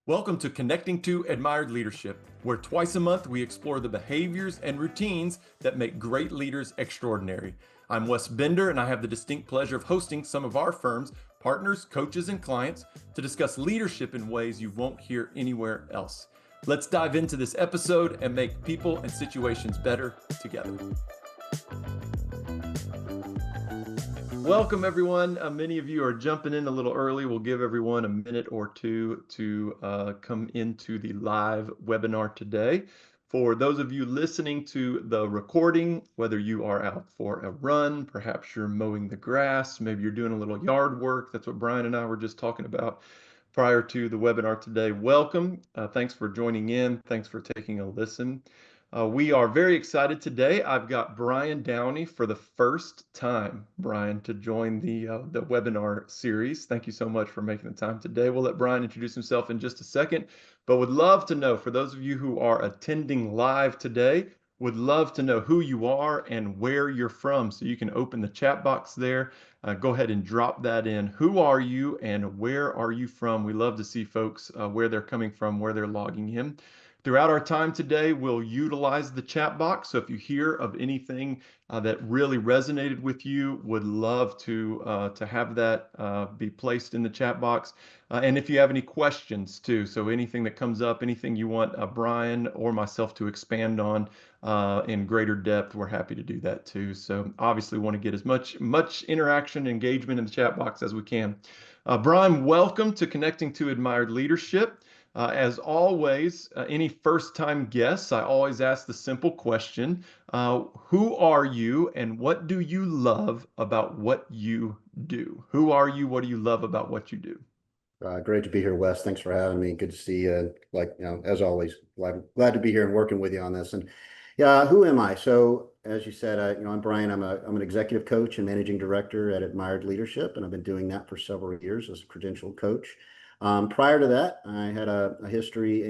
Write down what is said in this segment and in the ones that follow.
Welcome to Connecting to Admired Leadership, where twice a month we explore the behaviors and routines that make great leaders extraordinary. I'm Wes Bender, and I have the distinct pleasure of hosting some of our firm's partners, coaches, and clients to discuss leadership in ways you won't hear anywhere else. Let's dive into this episode and make people and situations better together. Welcome, everyone. Many of you are jumping in a little early. We'll give everyone a minute or two to come into the live webinar today. For those of you listening to the recording, whether you are out for a run, perhaps you're mowing the grass, maybe you're doing a little yard work. That's what Bryan and I were just talking about prior to the webinar today. Welcome. Thanks for joining in. Thanks for taking a listen. We are very excited today. I've got Bryan Downey for the first time, Bryan, to join the webinar series. Thank you so much for making the time today. We'll let Bryan introduce himself in just a second, but would love to know, for those of you who are attending live today, would love to know who you are and where you're from. So you can open the chat box there. Go ahead and drop that in. Who are you and where are you from? We love to see folks where they're coming from, where they're logging in. Throughout our time today, we'll utilize the chat box. So if you hear of anything that really resonated with you, would love to have that be placed in the chat box. And if you have any questions too, so anything that comes up, anything you want Bryan or myself to expand on in greater depth, we're happy to do that too. So obviously want to get as much interaction, engagement in the chat box as we can. Bryan, welcome to Connecting to Admired Leadership. As always, any first-time guests, I always ask the simple question, who are you and what do you love about what you do? Who are you? What do you love about what you do? Great to be here, Wes. Thanks for having me. Good to see you. As always, glad to be here and working with you on this. And yeah, who am I? So, as you said, I'm Bryan. I'm an executive coach and managing director at Admired Leadership, and I've been doing that for several years as a credentialed coach. Prior to that, I had a history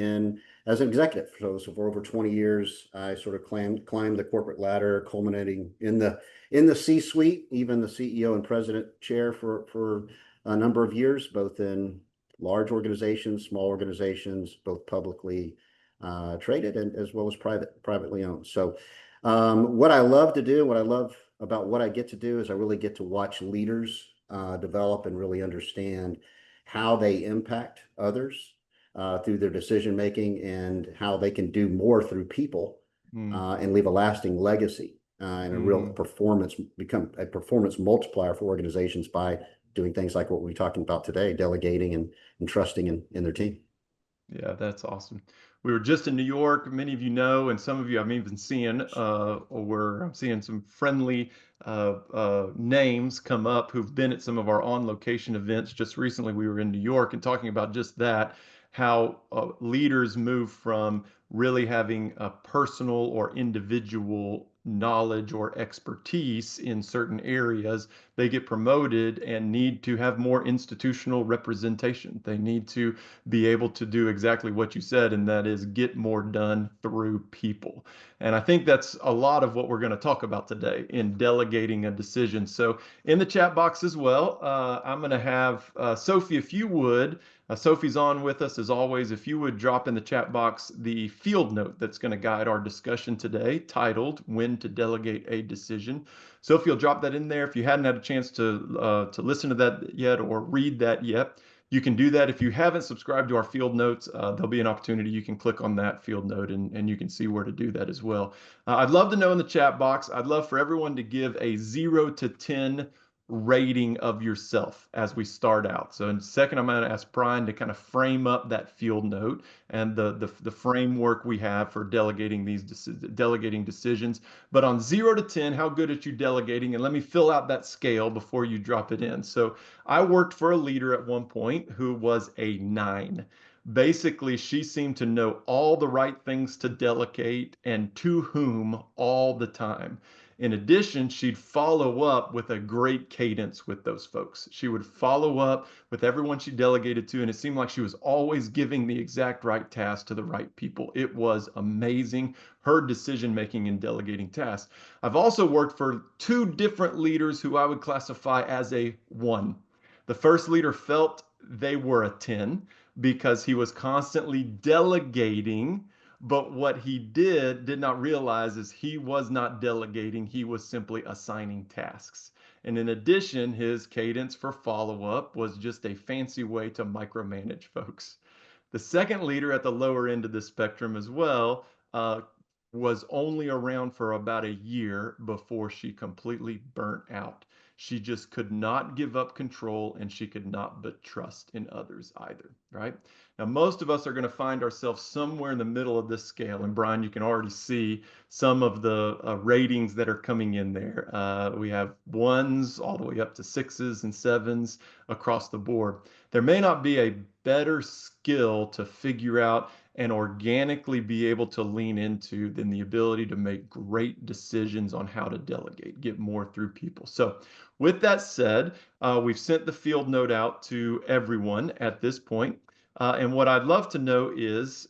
as an executive. So for over 20 years, I sort of climbed the corporate ladder, culminating in the C-suite, even the CEO and president chair for a number of years, both in large organizations, small organizations, both publicly traded and as well as privately owned. So what I love to do, what I love about what I get to do is I really get to watch leaders develop and really understand how they impact others through their decision making and how they can do more through people and leave a lasting legacy and a real become a performance multiplier for organizations by doing things like what we're talking about today, delegating and trusting in their team. Yeah, that's awesome. We were just in New York. Many of you know, and some of you I'm even seeing, I'm seeing some friendly names come up who've been at some of our on-location events. Just recently, we were in New York and talking about just that, how leaders move from really having a personal or individual knowledge or expertise in certain areas. They get promoted and need to have more institutional representation. They need to be able to do exactly what you said, and that is get more done through people. And I think that's a lot of what we're going to talk about today in delegating a decision. So in the chat box as well, I'm going to have Sophie, if you would, Sophie's on with us as always. If you would drop in the chat box the field note that's going to guide our discussion today, titled "When to Delegate a Decision." Sophie will drop that in there. If you hadn't had a chance to listen to that yet or read that yet, you can do that. If you haven't subscribed to our field notes, there'll be an opportunity. You can click on that field note and you can see where to do that as well. I'd love to know in the chat box, I'd love for everyone to give a 0 to 10 rating of yourself as we start out. So in a second, I'm going to ask Bryan to kind of frame up that field note and the framework we have for delegating delegating decisions. But on 0 to 10, how good are you delegating? And let me fill out that scale before you drop it in. So I worked for a leader at one point who was a 9. Basically, she seemed to know all the right things to delegate and to whom all the time. In addition, she'd follow up with a great cadence with those folks. She would follow up with everyone she delegated to, and it seemed like she was always giving the exact right task to the right people. It was amazing, her decision making and delegating tasks. I've also worked for 2 different leaders who I would classify as a 1. The first leader felt they were a 10. because he was constantly delegating. But what he did not realize is he was not delegating, he was simply assigning tasks. And in addition, his cadence for follow up was just a fancy way to micromanage folks. The second leader at the lower end of the spectrum as well was only around for about a year before she completely burnt out. She just could not give up control and she could not but trust in others either, right? Now, most of us are going to find ourselves somewhere in the middle of this scale. And Bryan, you can already see some of the ratings that are coming in there. We have ones all the way up to sixes and sevens across the board. There may not be a better skill to figure out and organically be able to lean into than the ability to make great decisions on how to delegate, get more through people. So, with that said, we've sent the field note out to everyone at this point. And what I'd love to know is,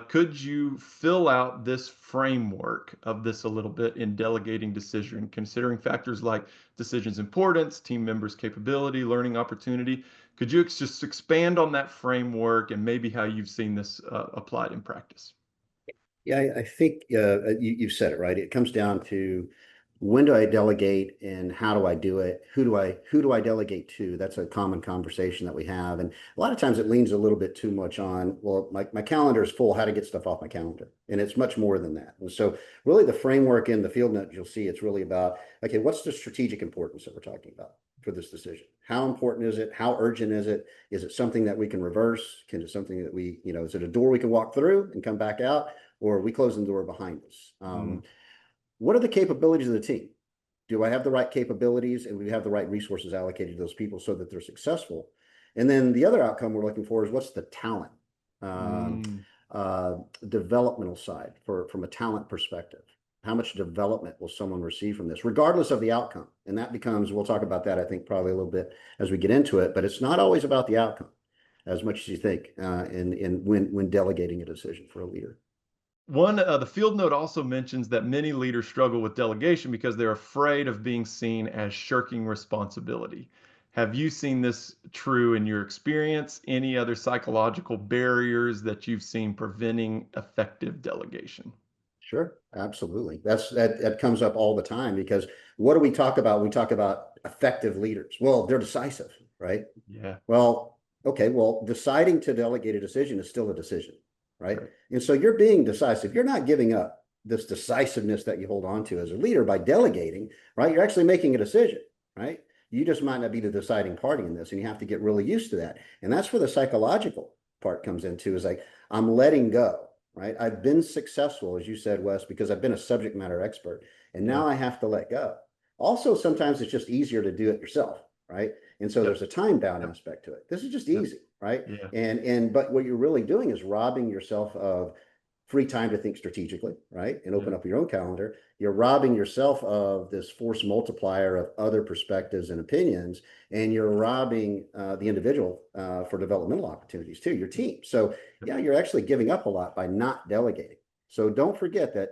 could you fill out this framework of this a little bit in delegating decision, considering factors like decisions importance, team members' capability, learning opportunity? Could you just expand on that framework and maybe how you've seen this applied in practice? Yeah, I think you've said it right. It comes down to when do I delegate and how do I do it? Who do I delegate to? That's a common conversation that we have. And a lot of times it leans a little bit too much on, well, my calendar is full, how to get stuff off my calendar. And it's much more than that. And so really the framework in the field note, you'll see it's really about, okay, what's the strategic importance that we're talking about for this decision? How important is it? How urgent is it? Is it something that we can reverse? Can it something that is it a door we can walk through and come back out? Or we close the door behind us? Mm, What are the capabilities of the team? Do I have the right capabilities and we have the right resources allocated to those people so that they're successful? And then the other outcome we're looking for is what's the talent, um, mm. developmental side from a talent perspective? How much development will someone receive from this, regardless of the outcome? And that becomes, we'll talk about that, I think, probably a little bit as we get into it, but it's not always about the outcome as much as you think in when delegating a decision for a leader. The field note also mentions that many leaders struggle with delegation because they're afraid of being seen as shirking responsibility. Have you seen this true in your experience? Any other psychological barriers that you've seen preventing effective delegation? Sure, absolutely. That comes up all the time because what do we talk about? We talk about effective leaders. Well, they're decisive, right? Yeah, Well, okay, well, deciding to delegate a decision is still a decision, right? right. And so you're being decisive. You're not giving up this decisiveness that you hold on to as a leader by delegating, right? You're actually making a decision, right? You just might not be the deciding party in this, and you have to get really used to that. And that's where the psychological part comes into is like, I'm letting go, right? I've been successful, as you said, Wes, because I've been a subject matter expert, and now Yep, I have to let go. Also, sometimes it's just easier to do it yourself, right? And so yep, there's a time bound yep, aspect to it. This is just yep, easy, right? yeah, And but what you're really doing is robbing yourself of free time to think strategically, right? And open yeah. up your own calendar. You're robbing yourself of this force multiplier of other perspectives and opinions, and you're robbing the individual for developmental opportunities too, your team. So Yep. yeah, you're actually giving up a lot by not delegating. So don't forget that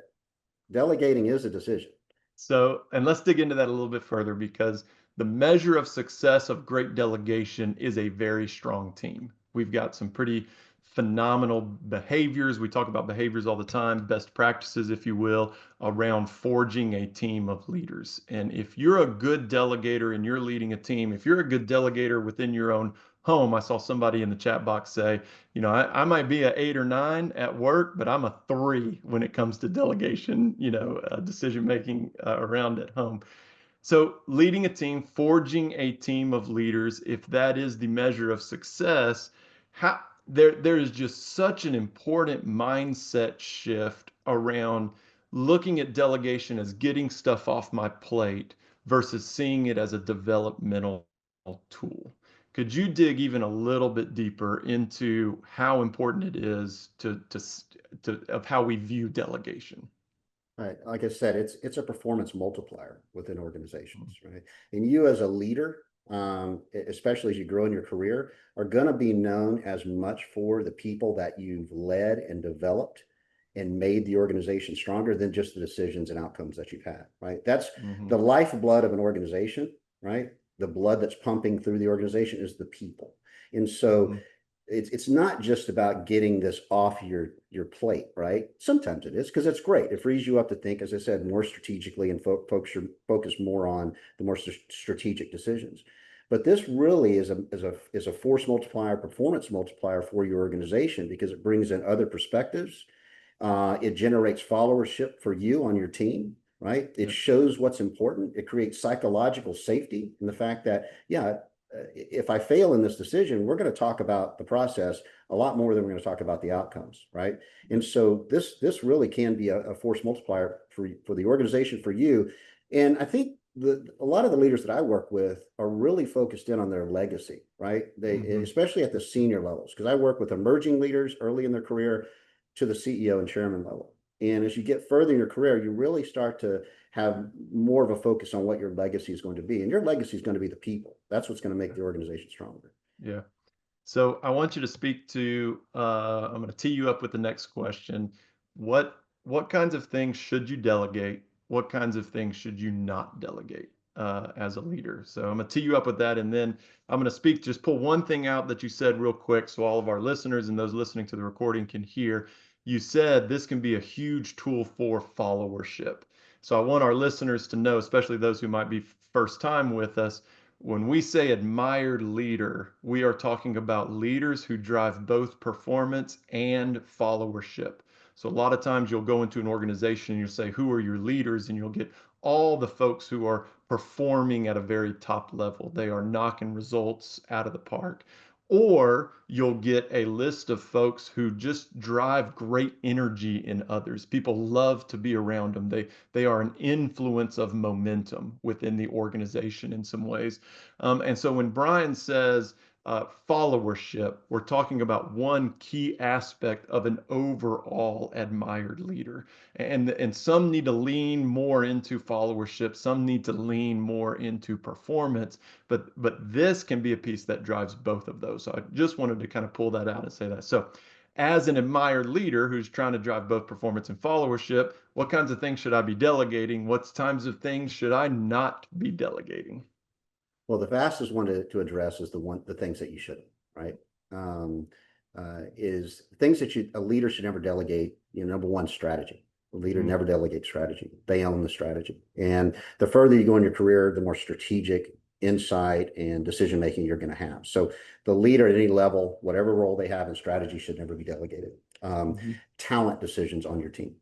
delegating is a decision. So, and let's dig into that a little bit further because the measure of success of great delegation is a very strong team. We've got some pretty phenomenal behaviors. We talk about behaviors all the time, best practices, if you will, around forging a team of leaders. And if you're a good delegator and you're leading a team, if you're a good delegator within your own home, I saw somebody in the chat box say, I might be an 8 or 9 at work, but I'm a 3 when it comes to delegation, decision making around at home. So, leading a team, forging a team of leaders, if that is the measure of success, how there is just such an important mindset shift around looking at delegation as getting stuff off my plate versus seeing it as a developmental tool. Could you dig even a little bit deeper into how important it is to of how we view delegation? Right. Like I said, it's a performance multiplier within organizations, right? And you as a leader, especially as you grow in your career, are going to be known as much for the people that you've led and developed and made the organization stronger than just the decisions and outcomes that you've had, right? That's Mm-hmm. the lifeblood of an organization, right? The blood that's pumping through the organization is the people. And so Mm-hmm. it's not just about getting this off your plate, right? Sometimes it is because it's great. It frees you up to think, as I said, more strategically and focus more on the more strategic decisions. But this really is a force multiplier, performance multiplier for your organization because it brings in other perspectives. It generates followership for you on your team, right? It Yeah. shows what's important. It creates psychological safety in the fact that, yeah, if I fail in this decision, we're going to talk about the process a lot more than we're going to talk about the outcomes, right? And so this really can be a force multiplier for the organization, for you. And I think a lot of the leaders that I work with are really focused in on their legacy, right? They Hmm. especially at the senior levels, because I work with emerging leaders early in their career to the CEO and chairman level. And as you get further in your career, you really start to have more of a focus on what your legacy is going to be. And your legacy is going to be the people. That's what's going to make the organization stronger. Yeah. So I want you to speak to, I'm going to tee you up with the next question. What kinds of things should you delegate? What kinds of things should you not delegate as a leader? So I'm going to tee you up with that, and then I'm going to speak, just pull one thing out that you said real quick so all of our listeners and those listening to the recording can hear. You said this can be a huge tool for followership. So I want our listeners to know, especially those who might be first time with us, when we say admired leader, we are talking about leaders who drive both performance and followership. So a lot of times you'll go into an organization and you'll say, who are your leaders? And you'll get all the folks who are performing at a very top level. They are knocking results out of the park. Or you'll get a list of folks who just drive great energy in others. People love to be around them. They are an influence of momentum within the organization in some ways. And so when Bryan says followership, we're talking about one key aspect of an overall admired leader. And some need to lean more into followership, some need to lean more into performance, but this can be a piece that drives both of those. So I just wanted to kind of pull that out and say that. So as an admired leader who's trying to drive both performance and followership, what kinds of things should I be delegating? What kinds of things should I not be delegating? Well, the fastest one to address is the things that you shouldn't, right? Um, is things that a leader should never delegate. Number one, strategy. A leader Mm, never delegates strategy. They own the strategy. And the further you go in your career, the more strategic insight and decision making you're going to have. So the leader at any level, whatever role they have in strategy, should never be delegated. mhm, Talent decisions on your team.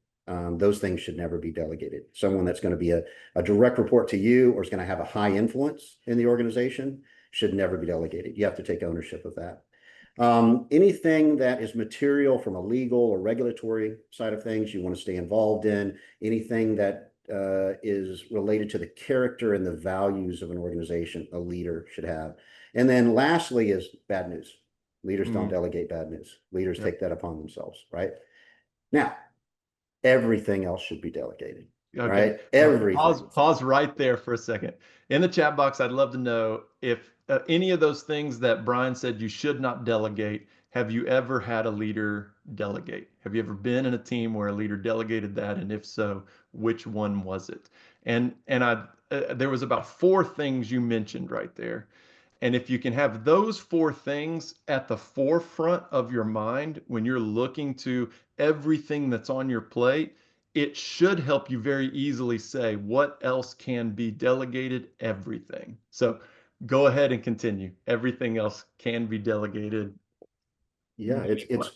Those things should never be delegated. Someone that's going to be a direct report to you or is going to have a high influence in the organization should never be delegated. You have to take ownership of that. Anything that is material from a legal or regulatory side of things, you want to stay involved in. Anything that is related to the character and the values of an organization, a leader should have. And then lastly is bad news. Leaders don't mm, delegate bad news. Leaders yep. take that upon themselves, right? Now, everything else should be delegated, Okay. right? Now pause Everything. pause right there for a second. In the chat box, I'd love to know if any of those things that Bryan said you should not delegate, have you ever had a leader delegate? Have you ever been in a team where a leader delegated that? And if so, which one was it? And there was about four things you mentioned right there. And if you can have those four things at the forefront of your mind when you're looking to everything that's on your plate, it should help you very easily say what else can be delegated, everything. So go ahead and continue. Everything else can be delegated. Yeah, Make sure.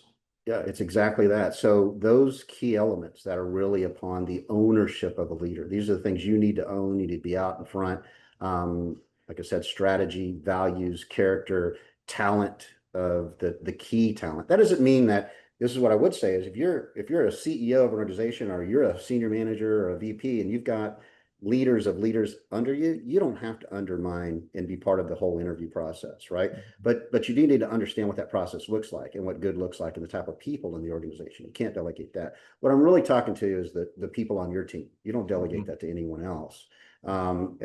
it's exactly that. So those key elements that are really upon the ownership of a leader, these are the things you need to own. You need to be out in front. Like I said, strategy, values, character, talent of the key talent. That doesn't mean that this is what I would say is if you're a CEO of an organization or you're a senior manager or a VP and you've got leaders of leaders under you, you don't have to undermine and be part of the whole interview process, right? But you do need to understand what that process looks like and what good looks like and the type of people in the organization. You can't delegate that. What I'm really talking to is the people on your team. You don't delegate Mhm. that to anyone else. And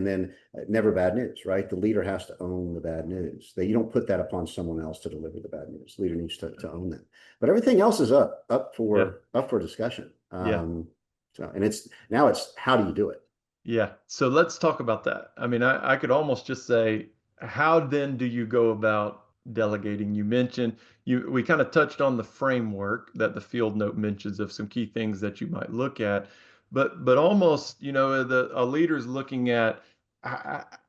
then never bad news, right? The leader has to own the bad news. That you don't put that upon someone else to deliver the bad news. The leader needs to own that. But everything else is Yeah. up for discussion. Yeah. So and it's how do you do it? Yeah. So let's talk about that. I mean, I could almost just say, how then do you go about delegating. You mentioned we kind of touched on the framework that the field note mentions of some key things that you might look at, but almost, the a leader's looking at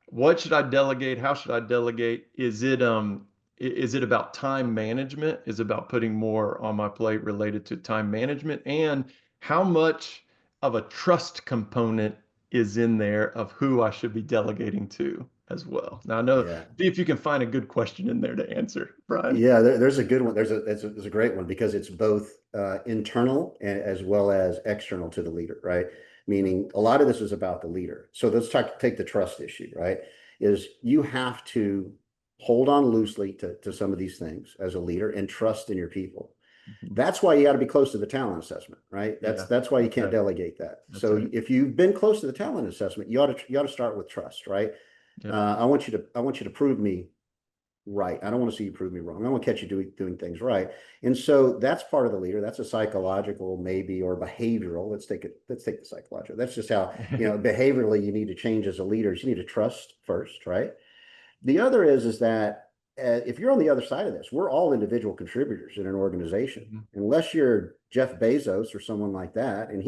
what should I delegate? How should I delegate? Is it about time management? Is it about putting more on my plate related to time management? And how much of a trust component is in there of who I should be delegating to as well? Now, I know, Yeah. see if you can find a good question in there to answer, Brian. Yeah, there's a good one. There's a great one because it's both internal as well as external to the leader, right? Meaning a lot of this is about the leader. So let's take the trust issue, right? Is you have to hold on loosely to some of these things as a leader and trust in your people. Mhm. That's why you got to be close to the talent assessment, right? Yeah, That's why you that's can't right. delegate that. That's So right. if you've been close to the talent assessment, you ought to start with trust, right? Yep. I want you to prove me right. I don't want to see you prove me wrong. I want to catch you doing things right. And so that's part of the leader. That's a psychological maybe or behavioral. Let's take the psychological. That's just how, behaviorally you need to change as a leader. You need to trust first, right? The other is that if you're on the other side of this, we're all individual contributors in an organization. Mhm. Unless you're Jeff Bezos or someone like that, and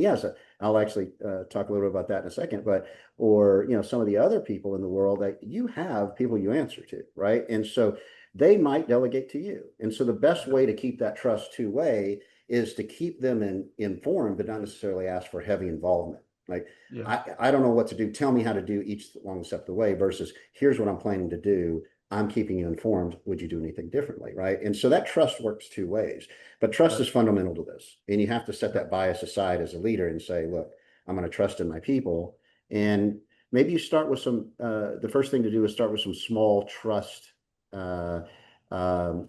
I'll actually talk a little bit about that in a second, but or some of the other people in the world that you have people you answer to, right? And so they might delegate to you. And so the best Yep. way to keep that trust two-way is to keep them informed, but not necessarily ask for heavy involvement. Like Yeah. I don't know what to do. Tell me how to do each one step of the way versus here's what I'm planning to do. I'm keeping you informed. Would you do anything differently? Right. And so that trust works two ways, but trust Right. is fundamental to this. And you have to set Yep. that bias aside as a leader and say, look, I'm going to trust in my people. And maybe you start with the first thing to do is start with some small trust uh,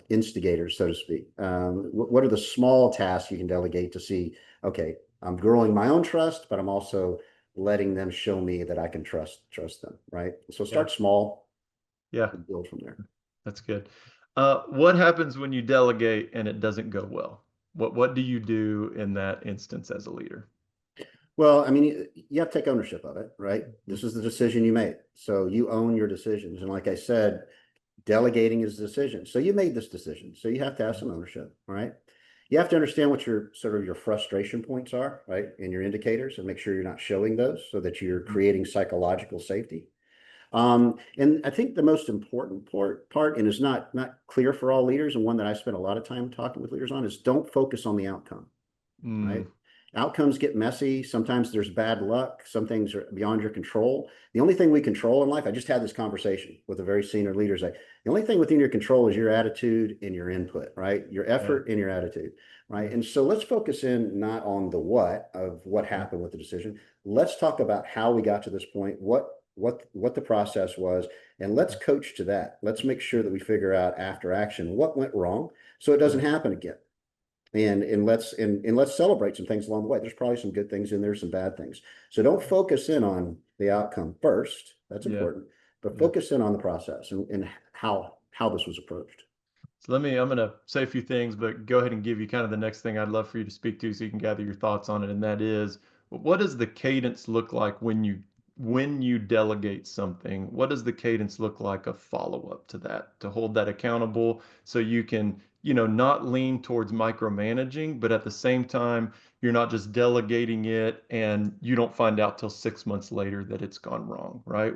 instigators, so to speak. What are the small tasks you can delegate to see, okay, I'm growing my own trust, but I'm also letting them show me that I can trust them, right? So Yeah. start small Yeah. and build from there. That's good. What happens when you delegate and it doesn't go well? What do you do in that instance as a leader? Well, I mean, you have to take ownership of it, right? Mhm. This is the decision you made. So you own your decisions. And like I said, delegating is a decision. So you made this decision. So you have to have some ownership, right? You have to understand what your sort of your frustration points are, right? And your indicators and make sure you're not showing those so that you're Mhm. creating psychological safety. And I think the most important part, and is not clear for all leaders, and one that I spend a lot of time talking with leaders on, is don't focus on the outcome, right? Mm, Outcomes get messy. Sometimes there's bad luck. Some things are beyond your control. The only thing we control in life, I just had this conversation with a very senior leader. Like the only thing within your control is your attitude and your input, right? Your yeah, effort and your attitude, right? yeah, And so let's focus in not on the what of what yeah, happened with the decision. Let's talk about how we got to this point, what the process was, and let's yeah, coach to that. Let's make sure that we figure out after action what went wrong so it doesn't right, happen again. And let's celebrate some things along the way. There's probably some good things in there, some bad things. So don't focus in on the outcome first. That's yeah, important, but yeah. focus in on the process and how this was approached. So I'm going to say a few things, but go ahead and give you kind of the next thing I'd love for you to speak to so you can gather your thoughts on it. And that is, what does the cadence look like when you delegate something? What does the cadence look like of follow-up to that, to hold that accountable so you can, not lean towards micromanaging, but at the same time, you're not just delegating it and you don't find out till 6 months later that it's gone wrong, right?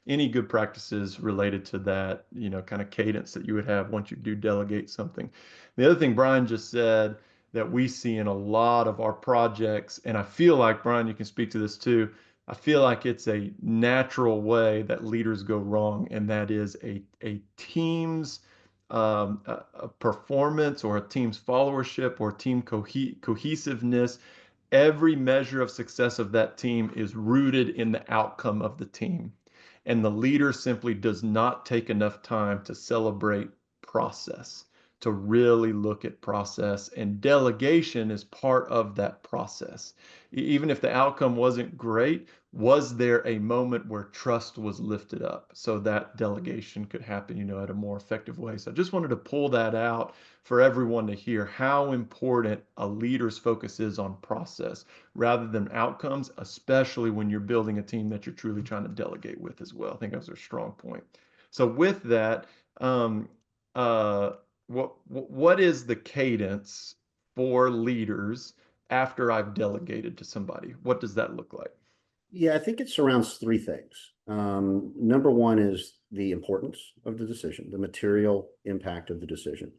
Any good practices related to that, kind of cadence that you would have once you do delegate something. The other thing Brian just said that we see in a lot of our projects, and I feel like, Brian, you can speak to this too. I feel like it's a natural way that leaders go wrong, and that is a team's a performance or a team's followership or team cohesiveness. Every measure of success of that team is rooted in the outcome of the team. And the leader simply does not take enough time to celebrate process, to really look at process. And delegation is part of that process. Even if the outcome wasn't great, was there a moment where trust was lifted up so that delegation could happen, at a more effective way? So I just wanted to pull that out for everyone to hear how important a leader's focus is on process rather than outcomes, especially when you're building a team that you're truly trying to delegate with as well. I think that's a strong point. So with that, um, uh, what is the cadence for leaders after I've delegated to somebody? What does that look like? Yeah, I think it surrounds three things. Number one is the importance of the decision, the material impact of the decision,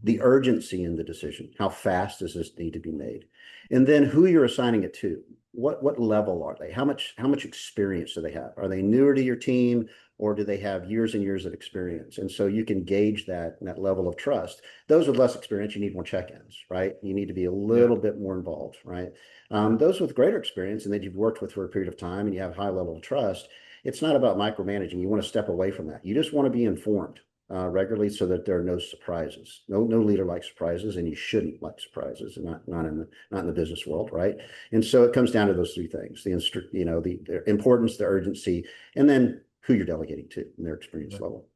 the Mhm. urgency in the decision. How fast does this need to be made? And then who you're assigning it to. What level are they? How much experience do they have? Are they newer to your team, or do they have years and years of experience? And so you can gauge that level of trust. Those with less experience, you need more check-ins, right? You need to be a Yeah, little bit more involved, right? yeah, Those with greater experience and that you've worked with for a period of time and you have high level of trust, it's not about micromanaging. You want to step away from that. You just want to be informed regularly so that there are no surprises. No leader likes surprises, and you shouldn't like surprises, and not in the business world, right? And so it comes down to those three things: the importance, the urgency, and then who you're delegating to and their experience yeah. level.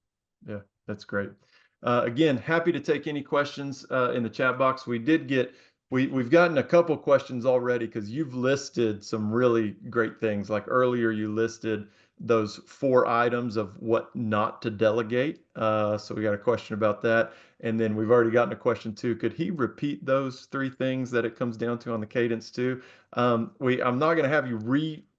Yeah, that's great. Again, happy to take any questions in the chat box. We've gotten a couple questions already because you've listed some really great things. Like earlier, you listed those 4 items of what not to delegate. So we got a question about that. And then we've already gotten a question too. Could he repeat those 3 things that it comes down to on the cadence too? I'm not going to have you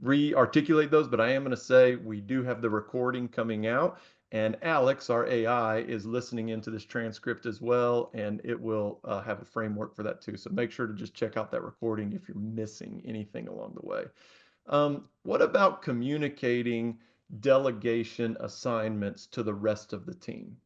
re-articulate those, but I am going to say we do have the recording coming out. And Alex, our AI, is listening into this transcript as well, and it will have a framework for that too. So make sure to just check out that recording if you're missing anything along the way. What about communicating delegation assignments to the rest of the team?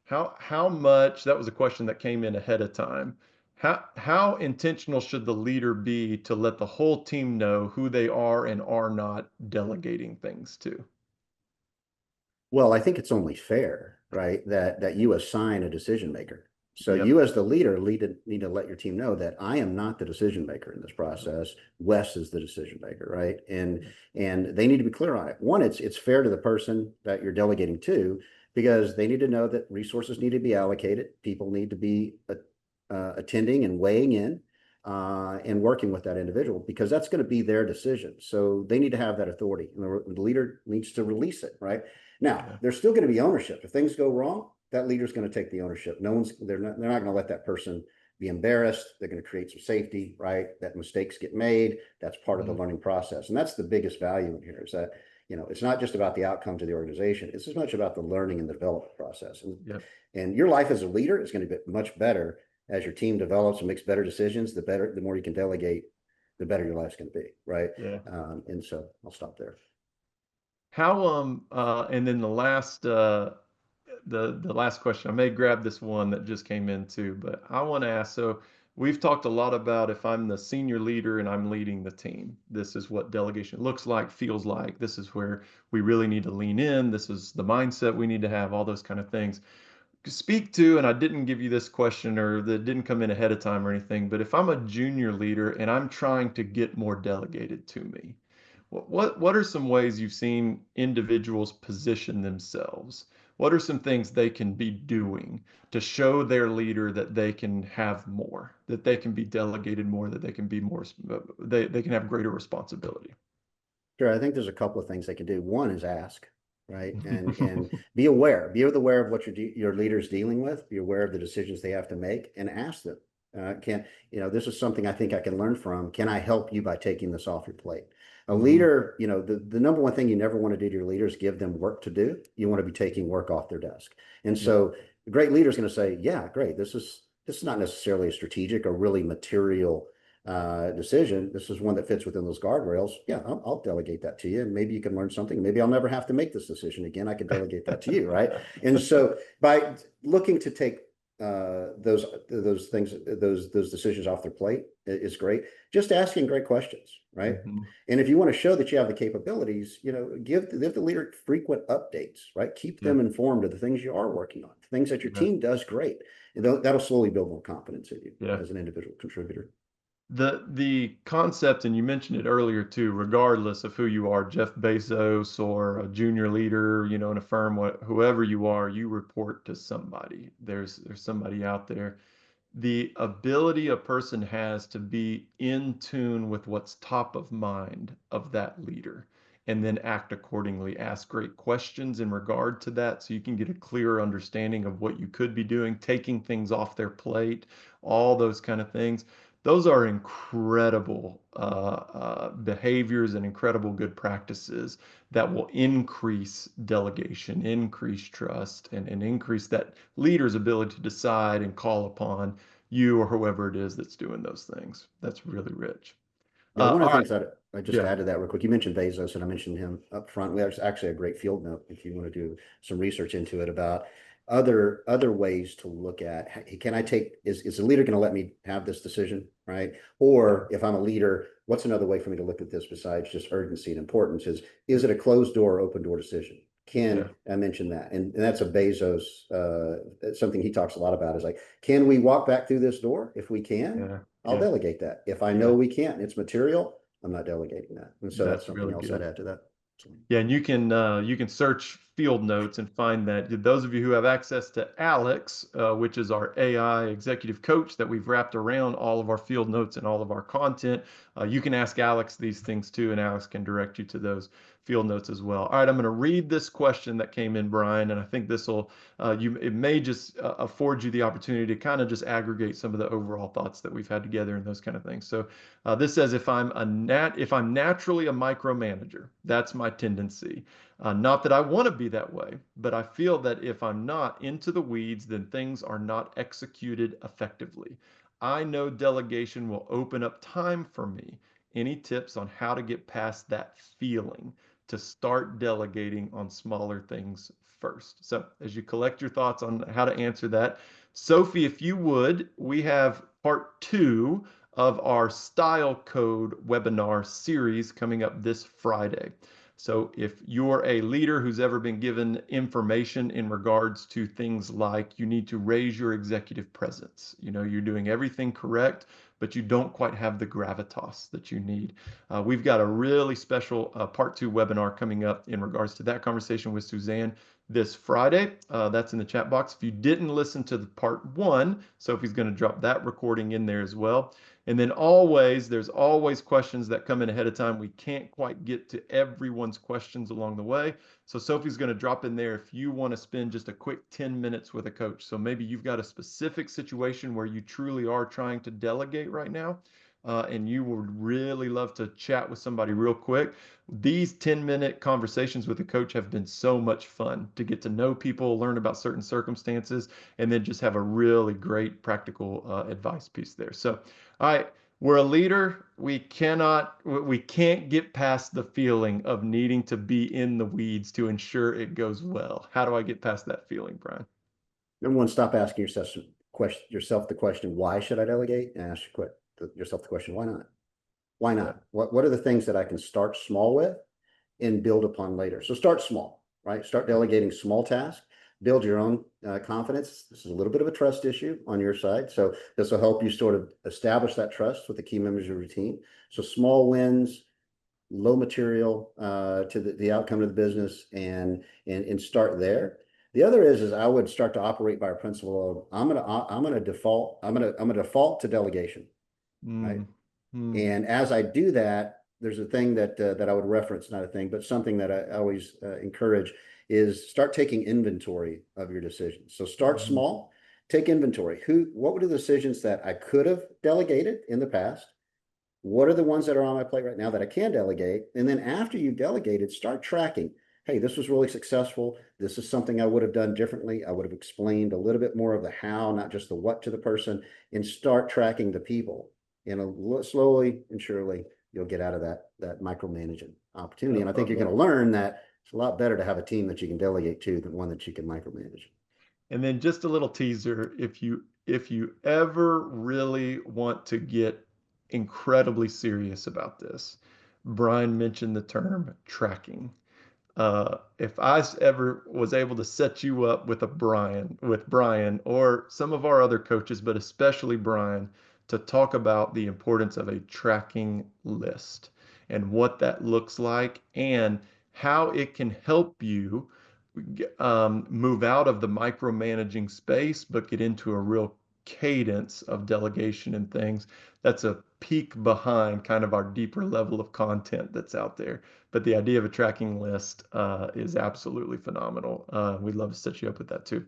How much, that was a question that came in ahead of time. How intentional should the leader be to let the whole team know who they are and are not delegating things to? Well, I think it's only fair, right, that you assign a decision maker. So Yep. you, as the leader, need to let your team know that I am not the decision maker in this process. Wes is the decision maker, right? And they need to be clear on it. One, it's fair to the person that you're delegating to, because they need to know that resources need to be allocated. People need to be attending and weighing in and working with that individual, because that's going to be their decision. So they need to have that authority, and the leader needs to release it, right? Now, Yeah. there's still going to be ownership. If things go wrong, that leader's going to take the ownership. They're not going to let that person be embarrassed. They're going to create some safety, right? That mistakes get made. That's part of the Mhm. learning process. And that's the biggest value in here, is that, it's not just about the outcome to the organization. It's as much about the learning and the development process. Yep. And your life as a leader is going to be much better as your team develops and makes better decisions. The more you can delegate, the better your life's going to be, right? Yeah. And so I'll stop there. And then the last question, I may grab this one that just came in too, but I want to ask, so we've talked a lot about if I'm the senior leader and I'm leading the team, this is what delegation looks like, feels like, this is where we really need to lean in, this is the mindset we need to have, all those kind of things. Speak to, and I didn't give you this question or that didn't come in ahead of time or anything, but if I'm a junior leader and I'm trying to get more delegated to me, what are some ways you've seen individuals position themselves? What are some things they can be doing to show their leader that they can have more, that they can be delegated more, that they can be more, they can have greater responsibility? Sure, I think there's a couple of things they can do. One is ask, right? And be aware. Be aware of what your leader's dealing with. Be aware of the decisions they have to make, and ask them. Can this is something I think I can learn from. Can I help you by taking this off your plate? A Mhm. leader, the number one thing you never want to do to your leaders, give them work to do. You want to be taking work off their desk. And Yeah, so a great leader is going to say, yeah, great. This is not necessarily a strategic or really material decision. This is one that fits within those guardrails. Yeah, I'll delegate that to you, and maybe you can learn something. Maybe I'll never have to make this decision again. I could delegate that to you, right? And so by looking to take those things, those decisions off their plate is great. Just asking great questions, right? Mhm. And if you want to show that you have the capabilities, give the leader frequent updates, right? Keep Yeah, them informed of the things you are working on, things that your yeah, team does great. And that'll slowly build more confidence in you yeah. as an individual contributor. The concept, and you mentioned it earlier too, regardless of who you are, Jeff Bezos or a junior leader, in a firm, whoever you are, you report to somebody. There's somebody out there. The ability a person has to be in tune with what's top of mind of that leader and then act accordingly. Ask great questions in regard to that so you can get a clearer understanding of what you could be doing, taking things off their plate, all those kind of things. Those are incredible behaviors and incredible good practices that will increase delegation, increase trust, and increase that leader's ability to decide and call upon you or whoever it is that's doing those things. That's really rich. Yeah, one of All the right. things that I just Yeah. add to that real quick, you mentioned Bezos, and I mentioned him up front. We have actually a great field note if you want to do some research into it about other ways to look at, hey, can I take, is the leader going to let me have this decision, right? Or if I'm a leader, what's another way for me to look at this besides just urgency and importance? Is it a closed door or open door decision? Yeah. Can I mention that? And that's a Bezos, something he talks a lot about is like, can we walk back through this door? If we can, Yeah. I'll Yeah. delegate that. If I know Yeah. we can't, it's material, I'm not delegating that. And so that's That's something really else I'd good. add to that. So, Yeah, and you can search field notes and find that. Those of you who have access to Alex, which is our AI executive coach that we've wrapped around all of our field notes and all of our content, you can ask Alex these things too, and Alex can direct you to those field notes as well. All right, I'm going to read this question that came in, Bryan, and I think this will it may just afford you the opportunity to kind of just aggregate some of the overall thoughts that we've had together and those kind of things. So this says if I'm naturally a micromanager, that's my tendency. Not that I want to be that way, but I feel that if I'm not into the weeds, then things are not executed effectively. I know delegation will open up time for me. Any tips on how to get past that feeling to start delegating on smaller things first? So, as you collect your thoughts on how to answer that, Sophie, if you would, we have part two of our Style Code webinar series coming up this Friday. So if you're a leader who's ever been given information in regards to things like you need to raise your executive presence, you're doing everything correct, but you don't quite have the gravitas that you need. We've got a really special part two webinar coming up in regards to that conversation with Suzanne this Friday. That's in the chat box. If you didn't listen to the part one, Sophie's going to drop that recording in there as well. And then there's always questions that come in ahead of time. We can't quite get to everyone's questions along the way. So Sophie's going to drop in there if you want to spend just a quick 10 minutes with a coach. So maybe you've got a specific situation where you truly are trying to delegate right now. And you would really love to chat with somebody real quick. These 10-minute conversations with a coach have been so much fun to get to know people, learn about certain circumstances, and then just have a really great practical advice piece there. So all right, we're a leader. We can't get past the feeling of needing to be in the weeds to ensure it goes well. How do I get past that feeling, Bryan? number one, stop asking yourself the question, why should I delegate? And ask yourself the question, why not? Why Yeah. not? What are the things that I can start small with and build upon later? So start small, right? Start delegating small tasks, build your own confidence. This is a little bit of a trust issue on your side. So this will help you sort of establish that trust with the key members of your team. So small wins, low material to the outcome of the business and start there. The other is I would start to operate by a principle of I'm gonna default to delegation, right? Mm, mm, And as I do that, there's a thing that I would reference, not a thing, but something that I always encourage is start taking inventory of your decisions. So start mm, small, take inventory. What were the decisions that I could have delegated in the past? What are the ones that are on my plate right now that I can delegate? And then after you've delegated, start tracking. Hey, this was really successful. This is something I would have done differently. I would have explained a little bit more of the how, not just the what to the person, and start tracking the people. And slowly and surely, you'll get out of that micromanaging opportunity. I And I think love you're going that. to learn that it's a lot better to have a team that you can delegate to than one that you can micromanage. And then just a little teaser, if you ever really want to get incredibly serious about this, Bryan mentioned the term tracking. If ever was able to set you up with Bryan, or some of our other coaches, but especially Bryan, to talk about the importance of a tracking list and what that looks like and how it can help you move out of the micromanaging space, but get into a real cadence of delegation and things. That's a peek behind kind of our deeper level of content that's out there. But the idea of a tracking list is absolutely phenomenal. We'd love to set you up with that too.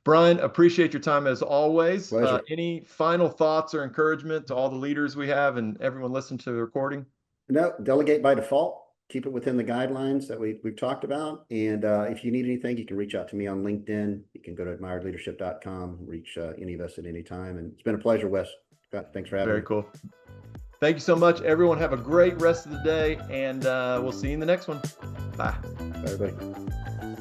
Bryan, appreciate your time as always. Pleasure. Any final thoughts or encouragement to all the leaders we have and everyone listening to the recording? No, delegate by default. Keep it within the guidelines that we've talked about. And if you need anything, you can reach out to me on LinkedIn. You can go to admiredleadership.com, reach any of us at any time. And it's been a pleasure, Wes. Thanks for having Very me. cool. Thank you so much, everyone. Have a great rest of the day, and we'll see you in the next one. Bye. Bye, everybody.